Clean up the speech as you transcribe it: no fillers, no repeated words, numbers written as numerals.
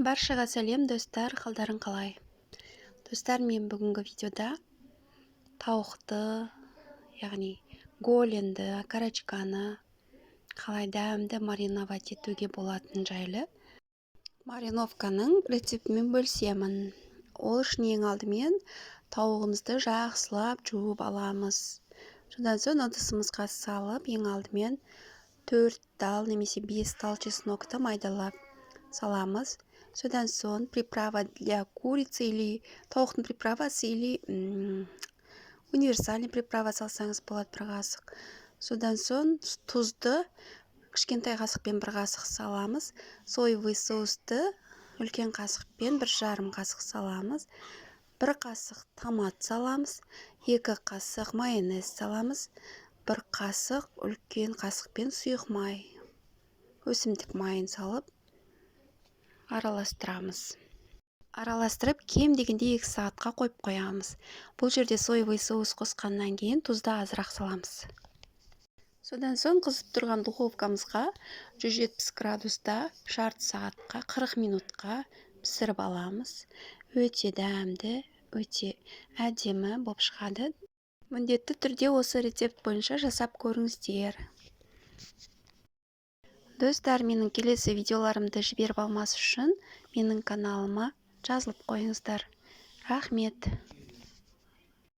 Баршаға сәлем достар, қалдарың қалай? Достар, мен бүгінгі видеода тауықты, яғни голенді, карачканы қалай дәмді мариновать етуге болатын жайлы мариновканың рецептімен бөлісемін. Ол үшін ең алдымен тауығымызды жақсылап жуып аламыз. Содан соң ыдысымызға салып, ең алдымен 4 тал немесе 5 тал чеснокты майдалап саламыз. Содан соң приправа для курицы или тауықтың приправасы или универсальный приправа салсаңыз болады, бір қасық. Содан соң тұзды кішкентай қасықпен бір қасық саламыз. Соевый соусты үлкен қасықпен 1,5 қасық саламыз. 1 қасық томат саламыз. 2 қасық майонез саламыз. 1 қасық үлкен қасықпен сұйық май, өсімдік майын салып араластырамыз. Араластырып, кем дегенде 2 сағатқа қойып қоямыз. Бұл жерде соевый соус қосқаннан кейін тұзды азырақ саламыз. Содан соң қызып тұрған духовкамызға 170 градуста жарты сағатқа 40 минутқа пісіріп аламыз. Өте дәмді, өте әдемі болып шығады. Міндетті түрде осы рецепт бойынша жасап көріңіздер. Достар, менің келесі видеоларымды жіберіп алмас үшін менің каналыма жазылып қойыңыздар. Рахмет.